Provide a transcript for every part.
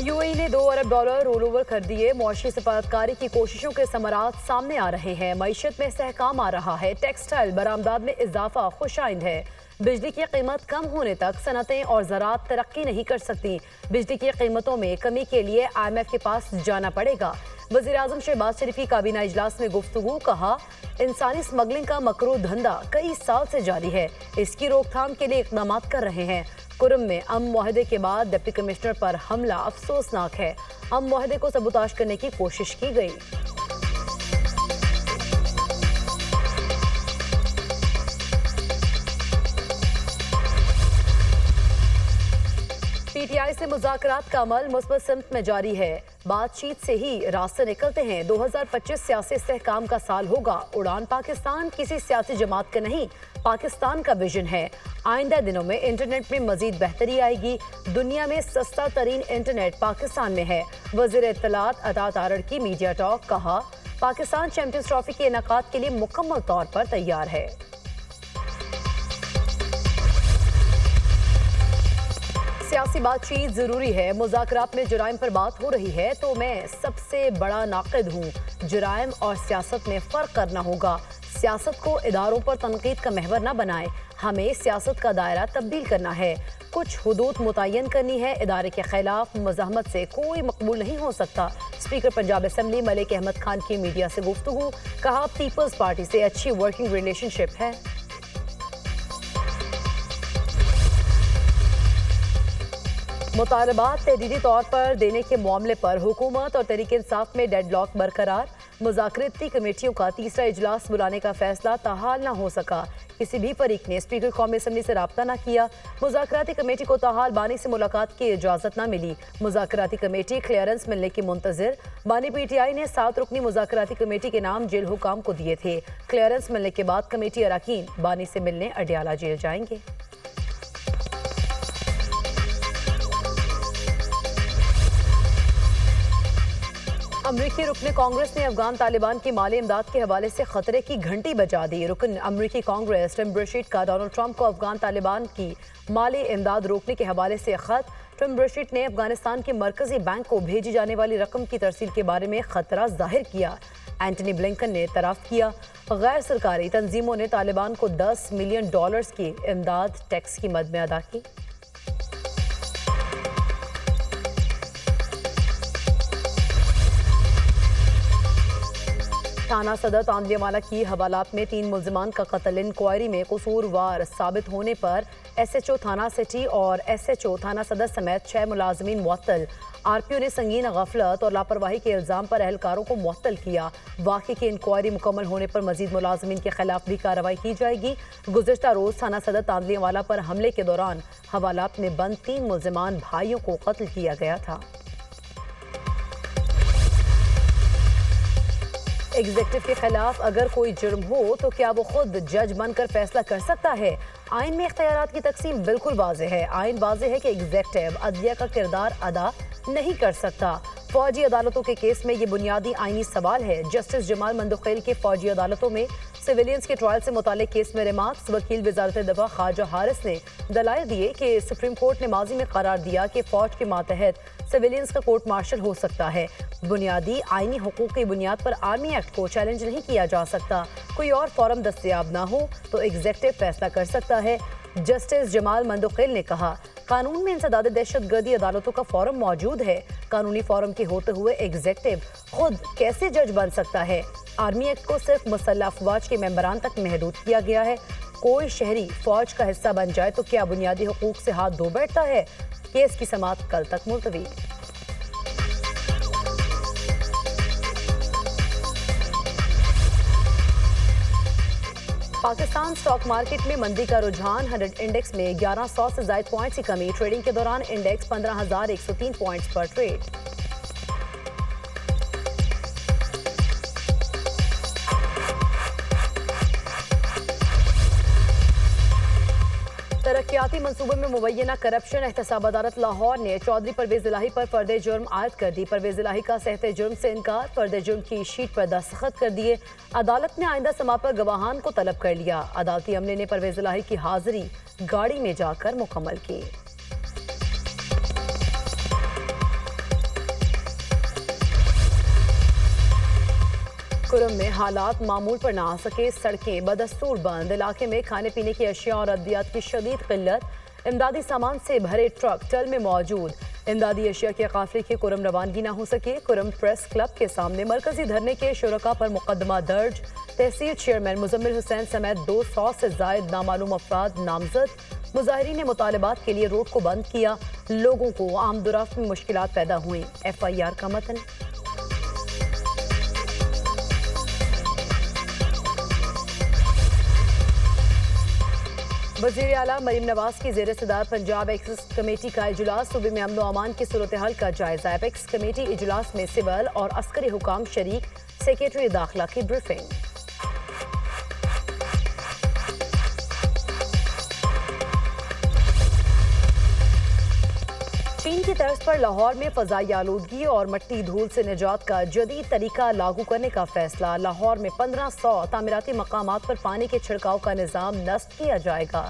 UAE ने $2 अरब roll over कर दिए। मुआशी सफारतकारी की कोशिशों के समरात सामने आ रहे हैं। मईशत में इस्तेहकाम आ रहा है। टेक्सटाइल बरामदात में इजाफा खुशाइंद है। बिजली की कीमत कम होने तक सनतें और ज़राअत तरक्की नहीं कर सकती। बिजली की कीमतों में कमी के लिए IMF के पास जाना पड़ेगा। वज़ीर आज़म शहबाज शरीफ की काबीना इजलास में गुफ्तगू। कहा, इंसानी स्मगलिंग का मकरू धंधा कई साल से जारी है। इसकी रोकथाम के लिए इक़दाम कर रहे हैं। कुरम में अमन मुआहदे के बाद डिप्टी कमिश्नर पर हमला अफसोसनाक है। अमन मुआहदे को सबूताश करने की कोशिश की गई। PTI से मुज़ाकरात का अमल मुस्बत सिमत में जारी है। बातचीत से ही रास्ते निकलते हैं। 2025 सियासी इस्तेहकाम का साल होगा। उड़ान पाकिस्तान किसी सियासी जमात का नहीं, पाकिस्तान का विजन है। आइंदा दिनों में इंटरनेट में मजीद बेहतरी आएगी। दुनिया में सस्ता तरीन इंटरनेट पाकिस्तान में है। वज़ीर इत्तलात अता तारड़ की मीडिया टॉक। कहा, पाकिस्तान चैंपियंस ट्रॉफी के इनेकाद के लिए मुकम्मल तौर पर तैयार है। सियासी बातचीत जरूरी है। मुज़ाकरात में जुराइम पर बात हो रही है तो मैं सबसे बड़ा नाक़िद हूँ। जुराइम और सियासत में फ़र्क करना होगा। सियासत को इदारों पर तनकीद का महवर न बनाएं। हमें सियासत का दायरा तब्दील करना है। कुछ हुदूद मुतय्यन करनी है। इदारे के खिलाफ मज़ाहमत से कोई मकबूल नहीं हो सकता। स्पीकर पंजाब असम्बली मलिक अहमद खान की मीडिया से गुफ्तगू। कहा, पीपल्स पार्टी से अच्छी वर्किंग रिलेशनशिप है। मुतालबात तहदीदी तौर पर देने के मामले पर हुकूमत और तहरीक इंसाफ में डेडलॉक बरकरार। मुज़ाकराती कमेटियों का तीसरा इजलास बुलाने का फैसला ताहाल न हो सका। किसी भी फरीक ने स्पीकर कौमी असम्बली से रब्ता न किया। मुज़ाकराती कमेटी को ताहाल बानी से मुलाकात की इजाज़त न मिली। मुज़ाकराती कमेटी क्लियरेंस मिलने की मुंतज़िर। बानी PTI ने 7 रुकनी मुज़ाकराती कमेटी के नाम जेल हुकाम को दिए थे। क्लियरेंस मिलने के बाद कमेटी अरकान बानी से मिलने अडियाला जेल जाएंगे। अमरीकी रुकन कांग्रेस ने अफगान तालिबान की माली इमदाद के हवाले से खतरे की घंटी बजा दी। रुकन अमरीकी कांग्रेस टिम ब्रशीट का डोनाल्ड ट्रंप को अफगान तालिबान की माली इमदाद रोकने के हवाले से खत। टिम ब्रशीट ने अफगानिस्तान के मरकजी बैंक को भेजी जाने वाली रकम की तरसील के बारे में खतरा जाहिर किया। एंटनी ब्लिंकन ने तराफ किया। गैर सरकारी तंजीमों ने तालिबान को $10 मिलियन की इमदाद टैक्स की मद में अदा की। थाना सदर तांदलियावाला की हवालात में 3 मुल्जिमान का कत्ल। इंक्वायरी में कसूरवार साबित होने पर SHO थाना सिटी और SHO थाना सदर समेत 6 मुलाजमीन मुअत्तल। RPO ने संगीन गफलत और लापरवाही के इल्जाम पर एहलकारों को मुअत्तल किया। वाक़े की इंक्वायरी मुकम्मल होने पर मजीद मुलाजमीन के खिलाफ भी कार्रवाई की जाएगी। गुज़िश्ता रोज थाना सदर तांदलियावाला पर हमले के दौरान हवालात में बंद 3 मुल्जिमान भाइयों को कत्ल किया गया था। एग्जीक्यूटिव के खिलाफ अगर कोई जुर्म हो तो क्या वो खुद जज बनकर फैसला कर सकता है? आइन में इख्तियारात की तकसीम बिल्कुल वाज़ेह है। आइन वाज़ेह है कि एग्जीक्यूटिव अदलिया का किरदार अदा नहीं कर सकता। फौजी अदालतों के केस में ये बुनियादी आइनी सवाल है। जस्टिस जमाल मंदुखैल के फौजी अदालतों में सिविलियंस के ट्रायल से मुतालिक केस में रिमार्क्स। वकील वजारत दफा ख्वाजा हारिस ने दलाइल दिए कि सुप्रीम कोर्ट ने माजी में करार दिया कि फौज के मातहत सिविलियंस का कोर्ट मार्शल हो सकता है। बुनियादी आइनी हुकूक की बुनियाद पर आर्मी एक्ट को चैलेंज नहीं किया जा सकता। कोई और फॉरम दस्तयाब ना हो तो एग्जीक्यूटिव फैसला कर सकता है। जस्टिस जमाल मंदुखैल ने कहा, कानून में इंसदाद दहशतगर्दी अदालतों का फॉरम मौजूद है। कानूनी फॉरम के होते हुए एग्जीक्यूटिव खुद कैसे जज बन सकता है? आर्मी एक्ट को सिर्फ मुसल्लह अफवाज के मेंबरान तक महदूद किया गया है। कोई शहरी फौज का हिस्सा बन जाए तो क्या बुनियादी हुकूक से हाथ धो बैठता है? केस की समाअत कल तक मुलतवी। पाकिस्तान स्टॉक मार्केट में मंदी का रुझान। 100 इंडेक्स में 1100 से ज्यादा पॉइंट्स की कमी। ट्रेडिंग के दौरान इंडेक्स 15,103 पॉइंट्स पर ट्रेड। तरक्याती मंसूबों में मुबैना करप्शन। एहतसाब अदालत लाहौर ने चौधरी परवेज इलाही पर फर्द जुर्म आयद कर दी। परवेज इलाही का सहते जुर्म से इनकार। फर्द जुर्म की शीट पर दस्तखत कर दिए। अदालत ने आइंदा समा पर गवाहान को तलब कर लिया। अदालती अमले ने परवेज इलाही की हाजिरी गाड़ी में जाकर मुकम्मल की। कुरम में हालात मामूल पर ना आ सके, सड़कें बदस्तूर बंद, इलाके में खाने पीने की अशिया और अद्वियात की शदीद किल्लत, इमदादी सामान से भरे ट्रक टल में मौजूद, इमदादी अशिया के काफिले की कुरम रवानगी ना हो सके, कुरम प्रेस क्लब के सामने मरकजी धरने के शुरका पर मुकदमा दर्ज, तहसील चेयरमैन मुजम्मिल हुसैन समेत 200 से जायद नामालूम अफराद नामजद, मुजाहिरीन ने मुतालबात के लिए रोड को बंद किया, लोगों को आमदोरफ्त में मुश्किलात पैदा हुई। FIR का मतन। वज़ीर आला मरीम नवाज की ज़ेर सदार पंजाब एपेक्स कमेटी का इजलास, सूबे में अमन अमान की सूरत हाल का जायजा। एपेक्स कमेटी इजलास में सिविल और अस्करी हुकाम शरीक, सेक्रेटरी दाखिला की ब्रीफिंग। चीन की तर्ज पर लाहौर में फजाई आलूदगी और मट्टी धूल से निजात का जदीद तरीका लागू करने का फैसला। लाहौर में 1500 तामीराती मकामात पर पानी के छिड़काव का निज़ाम नस्ब किया जाएगा।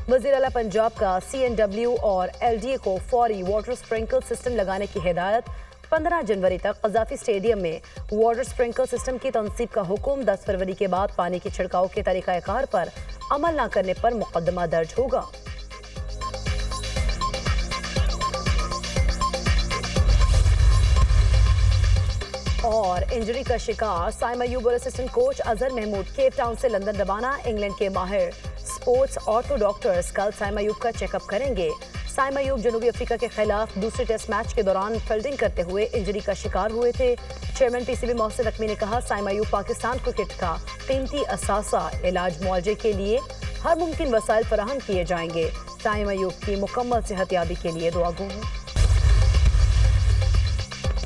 वज़ीर आला पंजाब का CNW और LDA को फौरी वाटर स्प्रिंकल सिस्टम लगाने की हिदायत। 15 जनवरी तक कज़ाफी स्टेडियम में वाटर स्प्रिंकल सिस्टम की तनसीब का हुक्म। 10 फरवरी के बाद पानी के छिड़काव के तरीक़ाकार पर अमल न करने पर मुकदमा दर्ज होगा। और इंजरी का शिकार साइमा अयूब और assistant coach Azhar Mahmood Cape Town से लंदन रवाना। इंग्लैंड के माहिर स्पोर्ट्स ऑर्थो डॉक्टर्स कल साइमा अयूब का चेकअप करेंगे। साइमा अयूब जनूबी अफ्रीका के खिलाफ दूसरे टेस्ट मैच के दौरान फील्डिंग करते हुए इंजरी का शिकार हुए थे। चेयरमैन PCB मोहसिन नकवी ने कहा, साइमा अयूब पाकिस्तान क्रिकेट का कीमती असासा, इलाज मुआवजे के लिए हर मुमकिन वसाइल फराहम किए जाएंगे। साइमा अयूब की मुकम्मल सेहतयाबी के लिए दुआ गो।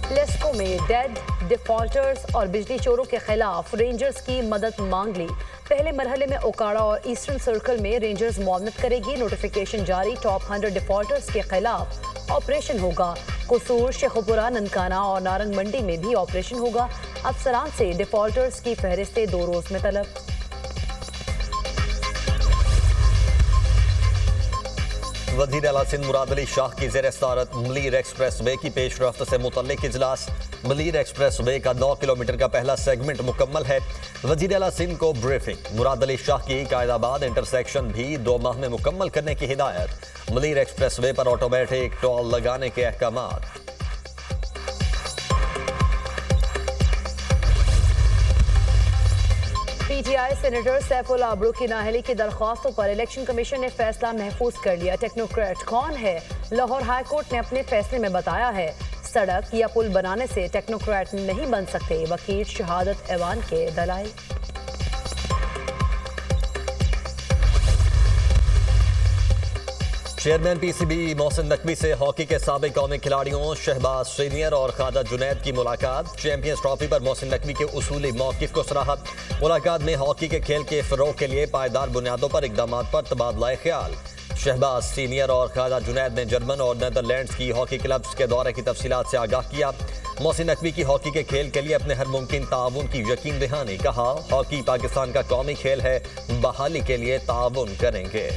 लेस्को में डेड, डिफॉल्टर्स और बिजली चोरों के खिलाफ रेंजर्स की मदद मांग ली। पहले मरहले में ओकाड़ा और ईस्टर्न सर्कल में रेंजर्स मुआवनत करेगी। नोटिफिकेशन जारी, टॉप 100 डिफॉल्टर्स के खिलाफ ऑपरेशन होगा। कसूर, शेखुपुरा, ननकाना और नारंग मंडी में भी ऑपरेशन होगा। अफसरान से डिफॉल्टर्स की फहरिस्तें 2 रोज में तलब। वज़ीर आला सिंध मुराद अली शाह की ज़ेर सदारत मलीर एक्सप्रेस वे की पेशरफ्त से मुतल्लिक इजलास। मलीर एक्सप्रेस वे का 9 किलोमीटर का पहला सेगमेंट मुकम्मल है। वज़ीर आला सिंध को ब्रीफिंग। मुराद अली शाह की कायदाबाद इंटरसेक्शन भी 2 माह में मुकम्मल करने की हिदायत। मलीर एक्सप्रेस वे पर ऑटोमेटिक टोल लगाने के अहकामात। PTI सेनेटर सैफुल्लाह अब्रू की नाअहली की दरख्वास्तों पर इलेक्शन कमीशन ने फैसला महफूज कर लिया। टेक्नोक्रेट कौन है? लाहौर हाई कोर्ट ने अपने फैसले में बताया है, सड़क या पुल बनाने से टेक्नोक्रेट नहीं बन सकते। वकील शहादत ऐवान के दलाइल। चेयरमैन PCB मोहसिन नकवी से हॉकी के साबिक कौमी खिलाड़ियों शहबाज सीनियर और ख्वाजा जुनैद की मुलाकात। चैंपियंस ट्रॉफी पर मोहसिन नकवी के उसूली मौक़िफ़ को सराहा। मुलाकात में हॉकी के खेल के फ़रोग़ के लिए पायदार बुनियादों पर इक़दामात पर तबादला ख्याल। शहबाज सीनियर और ख्वाजा जुनैद ने जर्मन और नीदरलैंड्स की हॉकी क्लब्स के दौरे की तफसीलात से आगाह किया। मोहसिन नकवी की हॉकी के खेल के लिए अपने हर मुमकिन ताउन की यकीन दहानी। कहा, हॉकी पाकिस्तान का कौमी खेल है, बहाली के लिए ताउन करेंगे।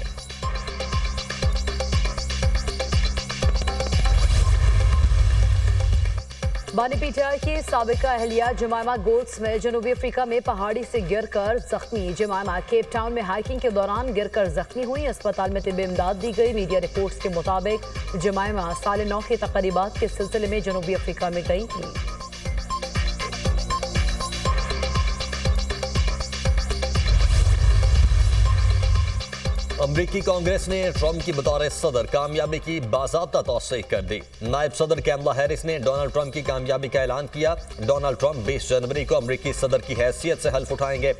बानी PTI की साबिका अहलिया जमायमा गोल्डस्मिथ जनूबी अफ्रीका में पहाड़ी से गिरकर जख्मी। जमायमा केप टाउन में हाइकिंग के दौरान गिरकर जख्मी हुई। अस्पताल में तिब्बी इमदाद दी गई। मीडिया रिपोर्ट्स के मुताबिक जमायमा साल 9 के तकरीबात के सिलसिले में जनूबी अफ्रीका में गई थी। अमरीकी कांग्रेस ने ट्रंप की बतौर सदर कामयाबी की बाज़ाब्ता तौसीक़ कर दी। नायब सदर कैमला हैरिस ने डोनाल्ड ट्रंप की कामयाबी का ऐलान किया। डोनाल्ड ट्रंप 20 जनवरी को अमरीकी सदर की हैसियत से हल्फ उठाएंगे।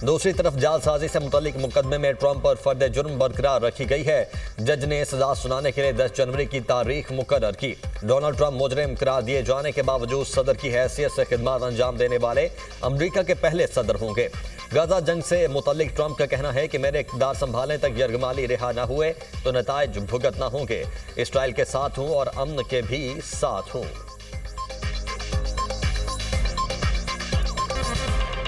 दूसरी तरफ जालसाजी से मुतल्लिक मुकदमे में ट्रंप पर फर्द जुर्म बरकरार रखी गई है। जज ने सजा सुनाने के लिए 10 जनवरी की तारीख मुकर्रर की। डोनाल्ड ट्रंप मुजरिम करार दिए जाने के बावजूद सदर की हैसियत से खिदमत अंजाम देने वाले अमरीका के पहले सदर होंगे। गाजा जंग से मुतल्लिक ट्रंप का कहना है कि मेरे इक़्तिदार संभालने तक यरगमाली रिहा न हुए तो नताइज भुगतना होंगे। इसराइल के साथ हूँ और अमन के भी साथ हूँ।